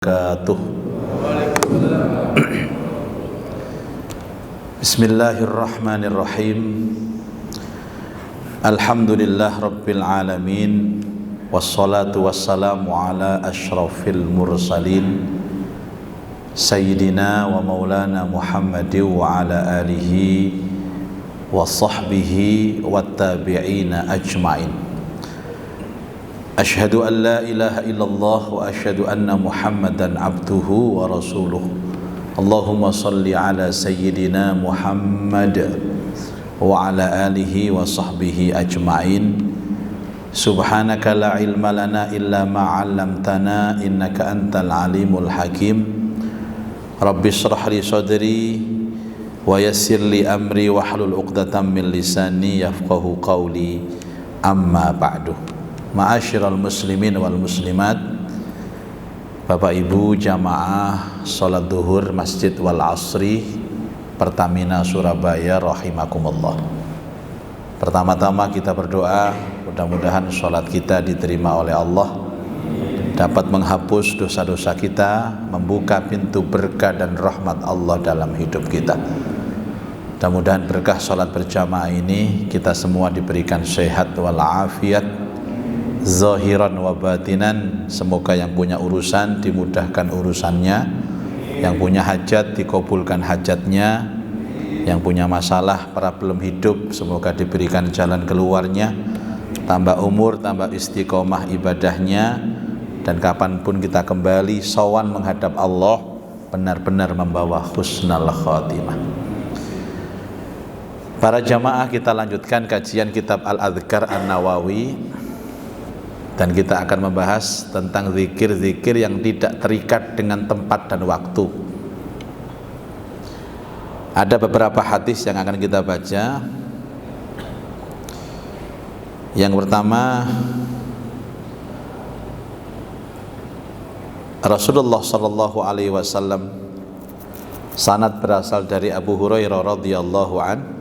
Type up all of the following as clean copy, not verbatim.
wabarakatuh. Bismillahirrahmanirrahim. Alhamdulillah rabbil alamin. Wassalatu wassalamu ala ashrafil mursalin Sayyidina wa maulana Muhammadin wa ala alihi wa sahbihi wa tabi'ina ajma'in. Asyhadu an la ilaha illallah wa asyhadu anna Muhammadan abduhu wa rasuluh. Allahumma salli ala sayyidina Muhammad wa ala alihi wa sahbihi ajma'in. Subhanaka la ilma lana illa ma 'allamtana innaka antal alimul hakim. Rabbi shrah li sadri wa yassir li amri wahlul 'uqdatam min lisani yafqahu qawli. Amma ba'du. Ma'asyiral muslimin wal muslimat, Bapak Ibu jamaah salat zuhur Masjid Wal Asri Pertamina Surabaya rahimakumullah. Pertama-tama kita berdoa mudah-mudahan salat kita diterima oleh Allah, dapat menghapus dosa-dosa kita, membuka pintu berkah dan rahmat Allah dalam hidup kita. Mudah-mudahan berkah salat berjamaah ini kita semua diberikan sehat walafiat zahiran wa batinan. Semoga yang punya urusan dimudahkan urusannya, yang punya hajat dikabulkan hajatnya, yang punya masalah problem hidup semoga diberikan jalan keluarnya, tambah umur, tambah istiqomah ibadahnya, dan kapanpun kita kembali sawan menghadap Allah benar-benar membawa husnal khatimah. Para jamaah, kita lanjutkan kajian kitab Al-Adhkar An-Nawawi, dan kita akan membahas tentang zikir-zikir yang tidak terikat dengan tempat dan waktu. Ada beberapa hadis yang akan kita baca. Yang pertama, Rasulullah sallallahu alaihi wasallam, sanad berasal dari Abu Hurairah radhiyallahu an,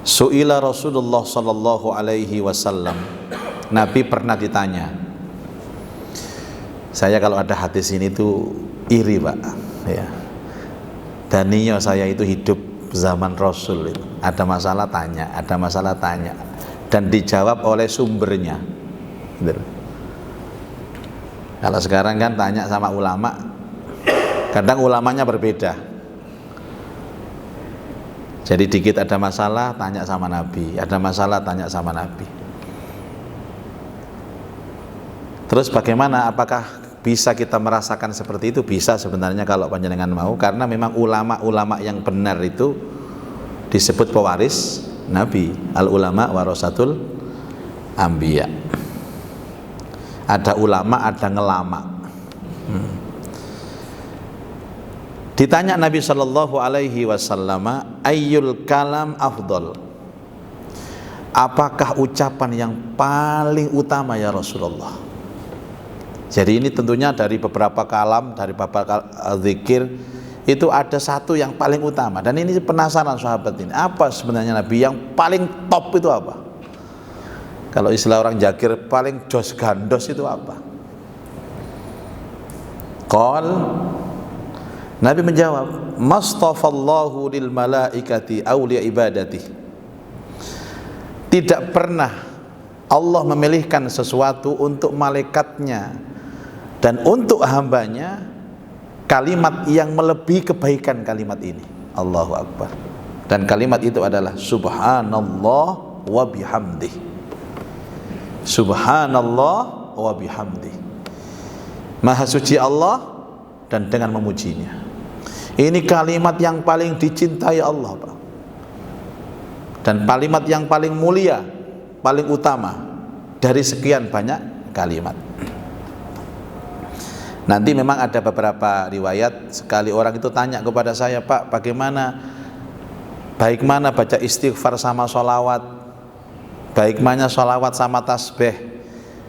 Su'ila Rasulullah sallallahu alaihi wasallam, Nabi pernah ditanya. Saya kalau ada hadis ini tuh iri, Pak, ya. Daniyo saya itu hidup zaman Rasul itu. Ada masalah tanya, ada masalah tanya, dan dijawab oleh sumbernya. Gitu. Kalau sekarang kan tanya sama ulama, kadang ulamanya berbeda. Jadi dikit ada masalah tanya sama Nabi, ada masalah tanya sama Nabi. Terus bagaimana? Apakah bisa kita merasakan seperti itu? Bisa sebenarnya kalau panjenengan mau, karena memang ulama-ulama yang benar itu disebut pewaris Nabi. Al ulama warasatul anbiya. Ada ulama, ada ngelama. Ditanya Nabi sallallahu alaihi wasallam, ayyul kalam afdal? Apakah ucapan yang paling utama ya Rasulullah? Jadi ini tentunya dari beberapa kalam, dari beberapa zikir itu ada satu yang paling utama. Dan ini penasaran sahabat ini, apa sebenarnya Nabi yang paling top itu apa? Kalau istilah orang Jakir, paling jos gandos itu apa? Nabi menjawab, mastafallahu lil malaikati awliya ibadati. Tidak pernah Allah memilihkan sesuatu untuk malaikatnya dan untuk hambanya kalimat yang melebihi kebaikan kalimat ini. Allahu Akbar. Dan kalimat itu adalah subhanallah wa bihamdih. Subhanallah wa bihamdih. Maha suci Allah dan dengan memujinya. Ini kalimat yang paling dicintai Allah, Pak. Dan kalimat yang paling mulia, paling utama dari sekian banyak kalimat. Nanti memang ada beberapa riwayat, sekali orang itu tanya kepada saya, Pak, bagaimana, baik mana baca istighfar sama sholawat, baik mana sholawat sama tasbih.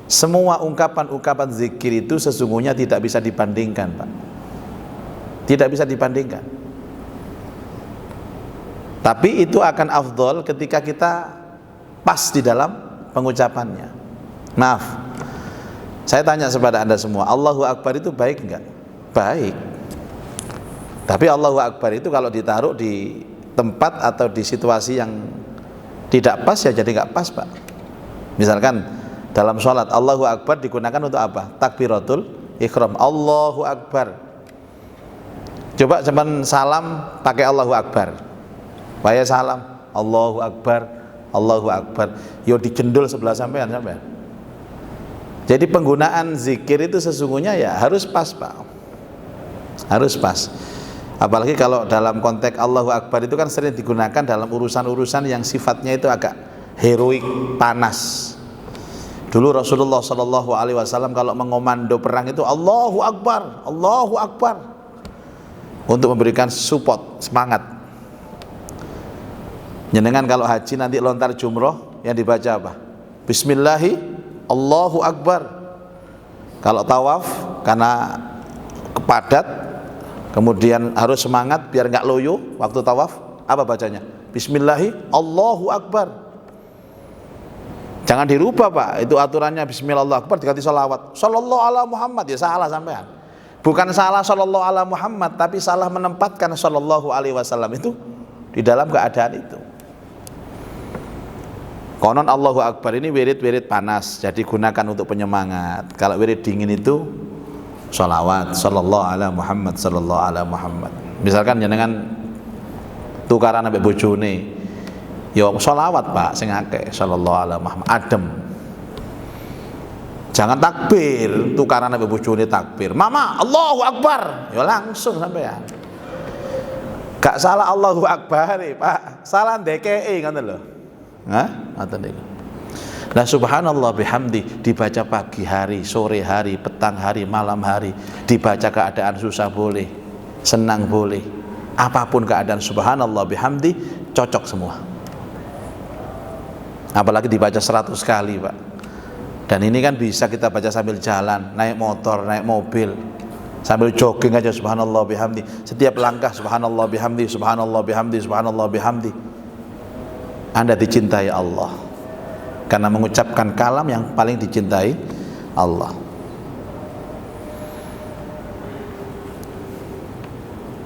Semua ungkapan-ungkapan zikir itu sesungguhnya tidak bisa dibandingkan, Pak. Tidak bisa dibandingkan. Tapi itu akan afdol ketika kita pas di dalam pengucapannya. Maaf, saya tanya kepada Anda semua, Allahu Akbar itu baik enggak? Baik. Tapi Allahu Akbar itu kalau ditaruh di tempat atau di situasi yang tidak pas ya jadi nggak pas, Pak. Misalkan dalam sholat Allahu Akbar digunakan untuk apa? Takbiratul ihram, Allahu Akbar. Coba cuman salam pakai Allahu Akbar. Waya salam, Allahu Akbar, Allahu Akbar. Yo dijendul sebelah sampean. Jadi penggunaan zikir itu sesungguhnya ya harus pas, Pak. Harus pas. Apalagi kalau dalam konteks Allahu Akbar itu kan sering digunakan dalam urusan-urusan yang sifatnya itu agak heroik, panas. Dulu Rasulullah Shallallahu Alaihi Wasallam kalau mengomando perang itu Allahu Akbar, Allahu Akbar, untuk memberikan support, semangat. Jenengan kalau haji nanti lontar jumroh yang dibaca apa? Bismillahi Allahu Akbar. Kalau tawaf karena kepadat, kemudian harus semangat biar nggak loyo waktu tawaf, apa bacanya? Bismillahi Allahu Akbar. Jangan dirubah, Pak. Itu aturannya Bismillah Allahu Akbar diganti sholawat. Sallallahu ala Muhammad, ya salah sampean. Bukan salah sallallahu ala Muhammad, tapi salah menempatkan sallallahu alaihi wasallam itu di dalam keadaan itu. Konon Allahu Akbar ini wirid-wirid panas, jadi gunakan untuk penyemangat. Kalau wirid dingin itu sholawat, sallallahu ala Muhammad, sallallahu ala Muhammad. Misalkan jenengan tukaran ambek bojone, ya sholawat, Pak, sing akeh, sallallahu ala Muhammad, adem. Jangan takbir, tukaran ambek bojone takbir. Mama, Allahu Akbar, ya langsung sampean. Gak salah Allahu Akbar, Pak. Salah ndekei ngoten lho. Nah, subhanallah bihamdi dibaca pagi hari, sore hari, petang hari, malam hari, dibaca keadaan susah boleh, senang boleh, apapun keadaan subhanallah bihamdi cocok semua. Apalagi dibaca 100 kali, Pak. Dan ini kan bisa kita baca sambil jalan, naik motor, naik mobil, sambil jogging aja subhanallah bihamdi. Setiap langkah subhanallah bihamdi, subhanallah bihamdi, subhanallah bihamdi. Anda dicintai Allah karena mengucapkan kalam yang paling dicintai Allah.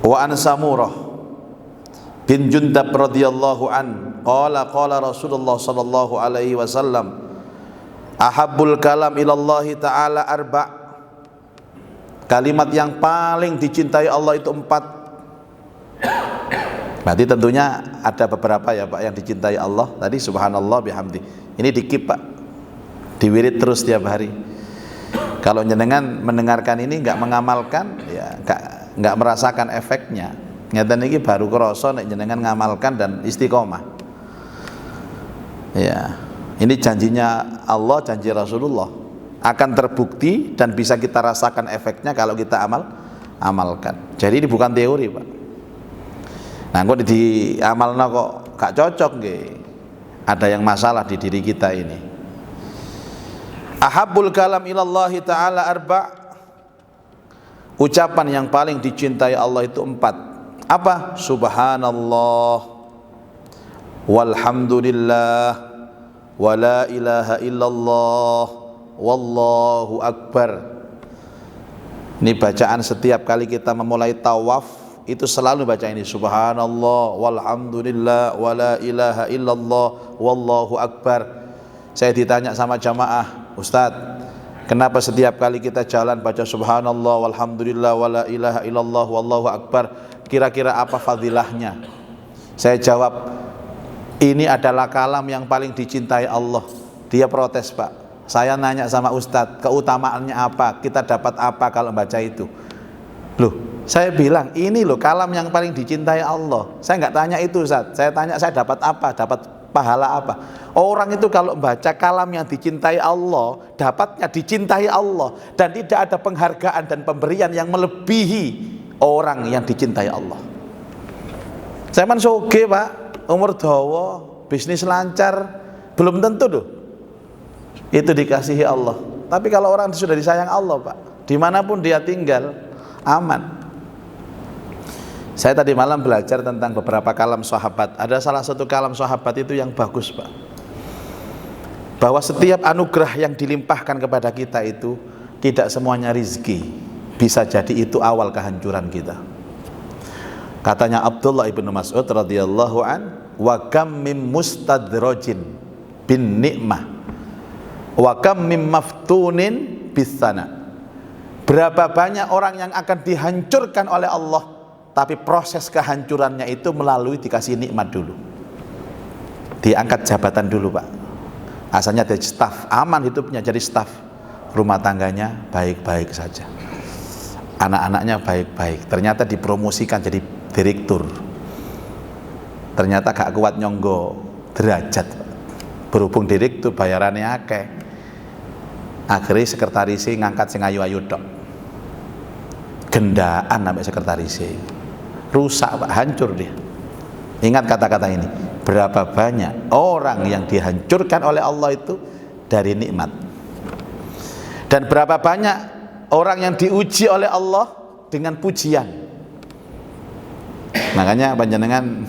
Wa an Samurah bin Jundab radhiyallahu an qala Rasulullah sallallahu alaihi wasallam ahabbul kalam ilallahi ta'ala arba'. Kalimat yang paling dicintai Allah itu 4. Berarti tentunya ada beberapa ya, Pak, yang dicintai Allah. Tadi subhanallah bihamdi. Ini dikip, Pak. Diwirid terus tiap hari. Kalau jenengan mendengarkan ini nggak mengamalkan, ya nggak merasakan efeknya. Ngeten iki baru krasa nek jenengan ngamalkan dan istiqomah. Ya, ini janjinya Allah, janji Rasulullah akan terbukti dan bisa kita rasakan efeknya kalau kita amalkan. Jadi ini bukan teori, Pak. Nah, kok diamalna kok gak cocok nggih. Ada yang masalah di diri kita ini. Ahabbul kalam ilallahi ta'ala arba'. Ucapan yang paling dicintai Allah itu 4. Apa? Subhanallah, walhamdulillah, wala ilaha illallah, wallahu akbar. Ini bacaan setiap kali kita memulai tawaf itu selalu baca ini, subhanallah, walhamdulillah, wala ilaha illallah, wallahu akbar. Saya ditanya sama jamaah, Ustadz, kenapa setiap kali kita jalan baca subhanallah, walhamdulillah, wala ilaha illallah, wallahu akbar, kira-kira apa fadilahnya? Saya jawab, ini adalah kalam yang paling dicintai Allah. Dia protes, Pak. Saya nanya sama Ustadz, keutamaannya apa? Kita dapat apa kalau baca itu? Loh, saya bilang ini loh kalam yang paling dicintai Allah. Saya nggak tanya itu, Ustaz. Saya tanya saya dapat apa? Dapat pahala apa? Orang itu kalau baca kalam yang dicintai Allah, dapatnya dicintai Allah, dan tidak ada penghargaan dan pemberian yang melebihi orang yang dicintai Allah. Saya man soge, Pak, umur dawa, bisnis lancar, belum tentu loh itu dikasihi Allah. Tapi kalau orang sudah disayang Allah, Pak, dimanapun dia tinggal aman. Saya tadi malam belajar tentang beberapa kalam sahabat. Ada salah satu kalam sahabat itu yang bagus, Pak. bahwa setiap anugerah yang dilimpahkan kepada kita itu tidak semuanya rizki. Bisa jadi itu awal kehancuran kita. Katanya Abdullah ibn Mas'ud radhiyallahu an, wa kam mim mustadrajin bin ni'mah wa kam mim maftunin bisana. Berapa banyak orang yang akan dihancurkan oleh Allah, tapi proses kehancurannya itu melalui dikasih nikmat dulu, diangkat jabatan dulu Pak. Asalnya jadi staf, aman hidupnya jadi staf, rumah tangganya baik-baik saja, anak-anaknya baik-baik, ternyata dipromosikan jadi direktur, ternyata gak kuat nyonggo derajat, berhubung direktur bayarannya akeh, akhirnya sekretarisi ngangkat sing ayu-ayu dok, gendaan sampai sekretarisi, rusak Pak, hancur dia. Ingat kata-kata ini, berapa banyak orang yang dihancurkan oleh Allah itu dari nikmat, dan berapa banyak orang yang diuji oleh Allah dengan pujian. Makanya panjenengan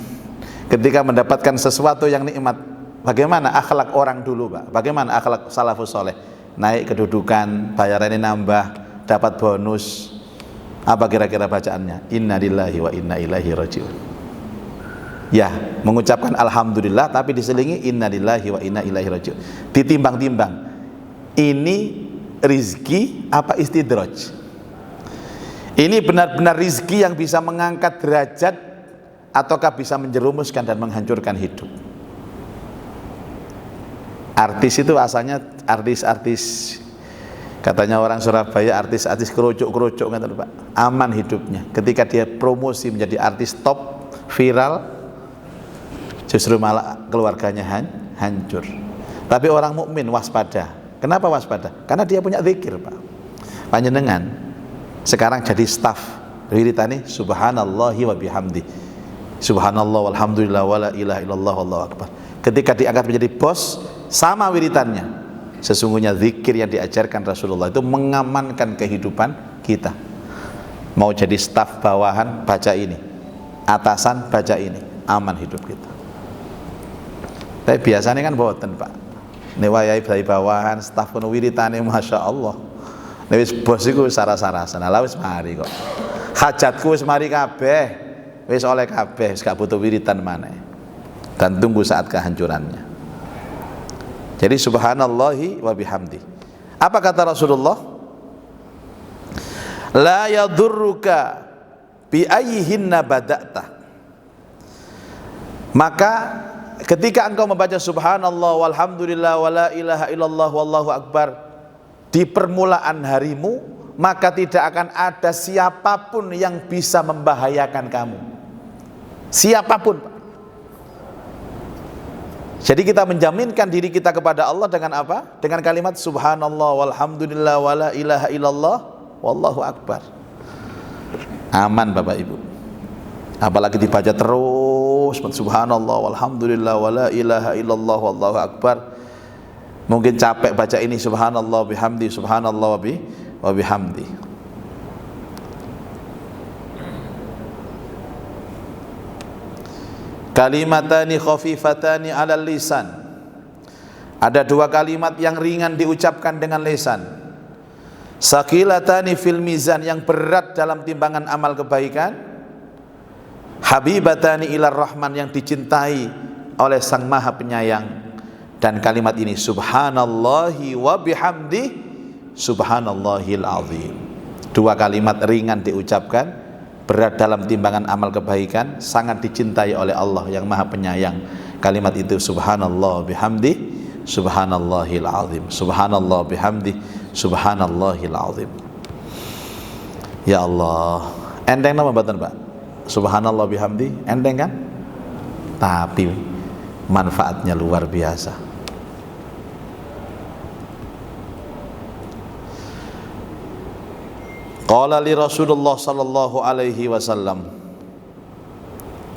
ketika mendapatkan sesuatu yang nikmat, bagaimana akhlak orang dulu Pak, bagaimana akhlak salafus soleh, naik kedudukan, bayarannya nambah, dapat bonus, apa kira-kira bacaannya? Inna lillahi wa inna ilaihi rajiun. Ya, mengucapkan alhamdulillah tapi diselingi inna lillahi wa inna ilaihi rajiun. Ditimbang-timbang, ini rizki apa istidraj? Ini benar-benar rizki yang bisa mengangkat derajat ataukah bisa menjerumuskan dan menghancurkan hidup? Artis itu asalnya artis-artis, katanya orang Surabaya, artis-artis kerucuk-kerucuk kan Pak, aman hidupnya. Ketika dia promosi menjadi artis top, viral, justru malah keluarganya hancur. Tapi orang mukmin waspada. Kenapa waspada? Karena dia punya zikir Pak. Panjenengan sekarang jadi staf wiritane subhanallahi wa bihamdi, subhanallah walhamdulillah wala ilaha illallah wallahu akbar. Ketika diangkat menjadi bos, sama wiritannya. Sesungguhnya zikir yang diajarkan Rasulullah itu mengamankan kehidupan kita. Mau jadi staf bawahan baca ini, atasan baca ini, aman hidup kita. Tapi biasanya kan boten Pak, newayai dari bawahan staf kuno wiritane masya Allah, wis bos iku sarasa-sarasa, nah wis mari kok hajatku wis mari kabeh, wis oleh kabeh, wis gak butuh wiritan maneh, dan tunggu saat kehancurannya. Jadi subhanallahi wa bihamdi. Apa kata Rasulullah? La yadurruka bi ayyihinna bada'ta. Maka ketika engkau membaca subhanallah walhamdulillah wala ilaha illallah wallahu akbar di permulaan harimu, maka tidak akan ada siapapun yang bisa membahayakan kamu. Siapapun. Jadi kita menjaminkan diri kita kepada Allah dengan apa? Dengan kalimat subhanallah walhamdulillah wala ilaha illallah wallahu akbar. Aman Bapak Ibu. Apalagi dibaca terus subhanallah walhamdulillah wala ilaha illallah wallahu akbar. Mungkin capek baca ini subhanallah bihamdi, subhanallah wa bihamdi. Kalimatani khafifatani 'alal lisan. Ada dua kalimat yang ringan diucapkan dengan lisan. Saqilatani fil mizan, yang berat dalam timbangan amal kebaikan. Habibatani ilar rahman, yang dicintai oleh Sang Maha Penyayang. Dan kalimat ini subhanallahi wa bihamdi subhanallahil azim. Dua kalimat ringan diucapkan, berat dalam timbangan amal kebaikan, sangat dicintai oleh Allah yang Maha Penyayang. Kalimat itu subhanallah bihamdi subhanallahil azim, subhanallah bihamdi subhanallahil azim. Ya Allah, enteng nama mboten Pak? Subhanallah bihamdi enteng kan? Tapi manfaatnya luar biasa. Qala li Rasulullah sallallahu alaihi wasallam.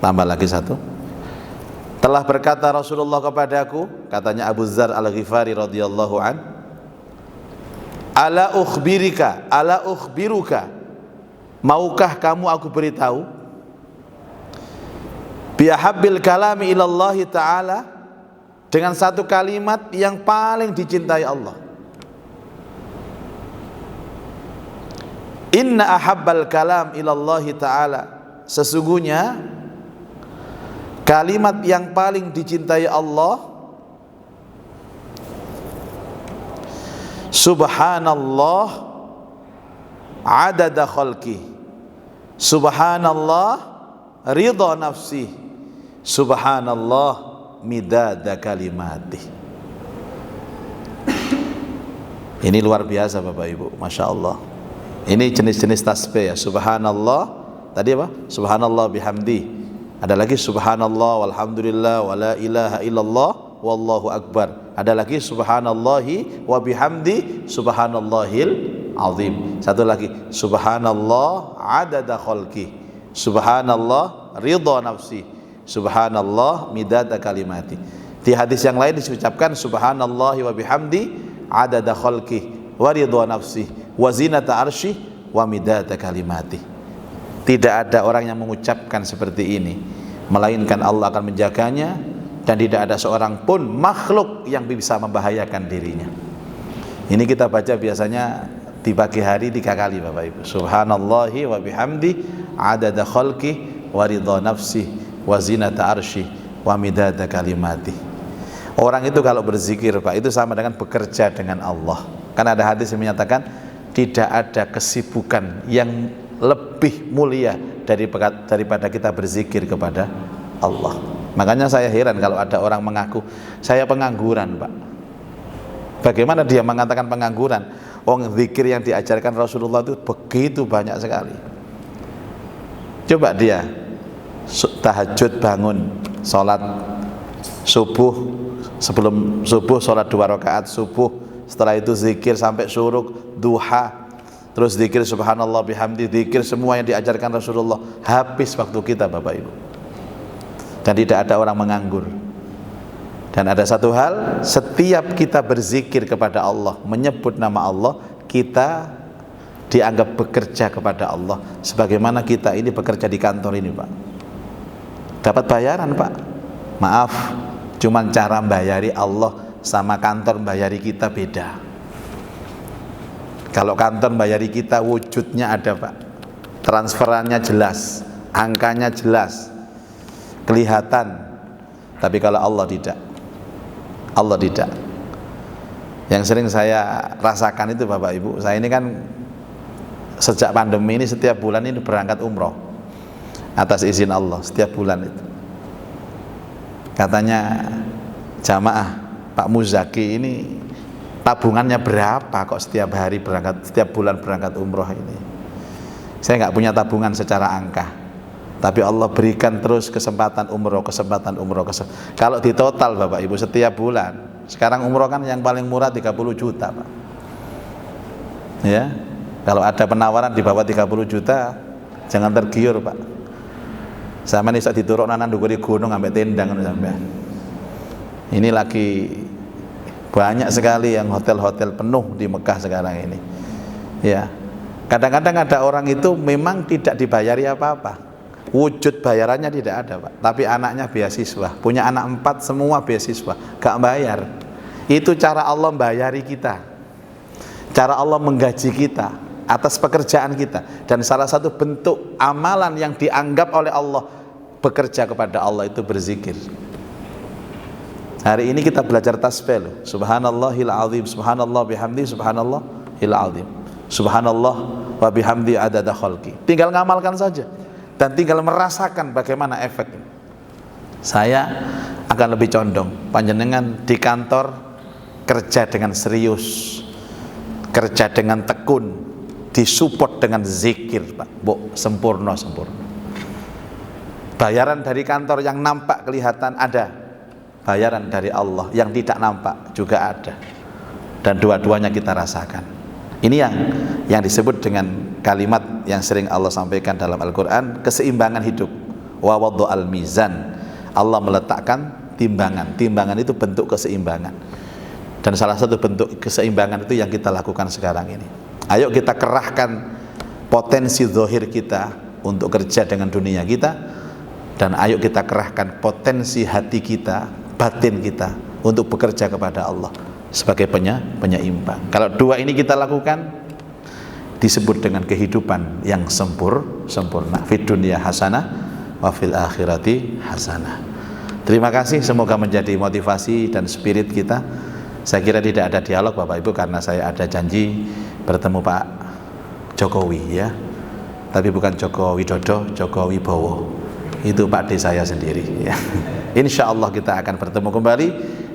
Tambah lagi satu. Telah berkata Rasulullah kepadaku, katanya Abu Dzar Al-Ghifari radhiyallahu an, ala ukhbiruka, maukah kamu aku beritahu, bihabbil kalami ilallahi ta'ala, dengan satu kalimat yang paling dicintai Allah. Inna ahabbal kalam ilallahi ta'ala, sesungguhnya kalimat yang paling dicintai Allah, subhanallah adada khalqi, subhanallah ridha nafsi, subhanallah midada kalimati. Ini luar biasa Bapak Ibu, Masya Allah. Ini jenis-jenis tasbih ya. Subhanallah tadi apa? Subhanallah bihamdi. Ada lagi subhanallah walhamdulillah wala ilaha illallah wallahu akbar. Ada lagi subhanallahi wa bihamdi subhanallahil azim. Satu lagi subhanallah adada khalqi, subhanallah ridha nafsi, subhanallah midada kalimati. Di hadis yang lain diucapkan subhanallahi wa bihamdi adada khalqi wa ridha nafsi wa zinata arsy wa midada kalimati. Tidak ada orang yang mengucapkan seperti ini melainkan Allah akan menjaganya, dan tidak ada seorang pun makhluk yang bisa membahayakan dirinya. Ini kita baca biasanya di pagi hari 3 kali Bapak Ibu. Subhanallahi wa bihamdi adada khalqi wa ridha nafsi wa zinata arsy wa midada kalimati. Orang itu kalau berzikir Pak, itu sama dengan bekerja dengan Allah. Kan ada hadis yang menyatakan tidak ada kesibukan yang lebih mulia daripada kita berzikir kepada Allah. Makanya saya heran kalau ada orang mengaku saya pengangguran Pak. Bagaimana dia mengatakan pengangguran? Zikir yang diajarkan Rasulullah itu begitu banyak sekali. Coba dia tahajud bangun, sholat subuh, sebelum subuh sholat 2 rakaat subuh, setelah itu zikir sampai syuruk, duha, terus zikir subhanallah bihamdi, zikir semua yang diajarkan Rasulullah. Habis waktu kita Bapak Ibu. Dan tidak ada orang menganggur. Dan ada satu hal, setiap kita berzikir kepada Allah, menyebut nama Allah, kita dianggap bekerja kepada Allah, sebagaimana kita ini bekerja di kantor ini Pak. Dapat bayaran Pak. Maaf, cuman cara membayari Allah sama kantor membayari kita beda. Kalau kantor membayari kita wujudnya ada Pak, transferannya jelas, angkanya jelas, kelihatan. Tapi kalau Allah tidak, Allah tidak. Yang sering saya rasakan itu Bapak Ibu, saya ini kan sejak pandemi ini setiap bulan ini berangkat umroh atas izin Allah, setiap bulan itu. Katanya jamaah, Pak Muzaki ini tabungannya berapa kok setiap hari berangkat, setiap bulan berangkat umroh ini. Saya nggak punya tabungan secara angka, tapi Allah berikan terus kesempatan umroh. Kalau di total Bapak Ibu setiap bulan, sekarang umroh kan yang paling murah 30 juta Pak. Ya, kalau ada penawaran di bawah 30 juta jangan tergiur Pak. Sama nih saat diturun anak di gunung sampai tendang sampai. Ini lagi banyak sekali yang hotel-hotel penuh di Mekah sekarang ini. Ya, kadang-kadang ada orang itu memang tidak dibayari apa-apa, wujud bayarannya tidak ada Pak, tapi anaknya beasiswa, punya anak 4 semua beasiswa, gak bayar. Itu cara Allah membayari kita, cara Allah menggaji kita atas pekerjaan kita. Dan salah satu bentuk amalan yang dianggap oleh Allah bekerja kepada Allah itu berzikir. Hari ini kita belajar tasbih loh. Subhanallahil azim, subhanallah bihamdi, subhanallahil azim, subhanallah wa bihamdi adada khalqi. Tinggal ngamalkan saja dan tinggal merasakan bagaimana efek. Saya akan lebih condong panjenengan di kantor kerja dengan serius, kerja dengan tekun, disupport dengan zikir Pak. Sempurna. Bayaran dari kantor yang nampak kelihatan ada, bayaran dari Allah yang tidak nampak juga ada, dan dua-duanya kita rasakan. Ini yang disebut dengan kalimat yang sering Allah sampaikan dalam Al-Quran, keseimbangan hidup. Wa wada'al mizan, Allah meletakkan timbangan. Timbangan itu bentuk keseimbangan, dan salah satu bentuk keseimbangan itu yang kita lakukan sekarang ini. Ayo kita kerahkan potensi zahir kita untuk kerja dengan dunia kita, dan ayo kita kerahkan potensi hati kita, batin kita untuk bekerja kepada Allah sebagai penyeimbang. Kalau dua ini kita lakukan, disebut dengan kehidupan yang sempurna. Fid dunya hasanah wa fil akhirati hasanah. Terima kasih, semoga menjadi motivasi dan spirit kita. Saya kira tidak ada dialog Bapak Ibu karena saya ada janji bertemu Pak Jokowi ya. Tapi bukan Joko Widodo, Joko Wibowo. Itu Pak D saya sendiri ya. Insya Allah kita akan bertemu kembali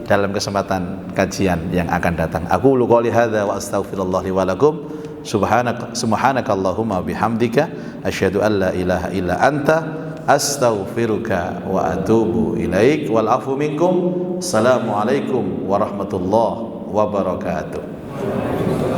dalam kesempatan kajian yang akan datang. Aku qouli hadza wa astaghfirullah li wa lakum. Subhanakallahumma bihamdika asyhadu an la ilaha illa anta astaghfiruka wa atubu ilaik wal afu minkum. Assalamualaikum warahmatullahi wabarakatuh.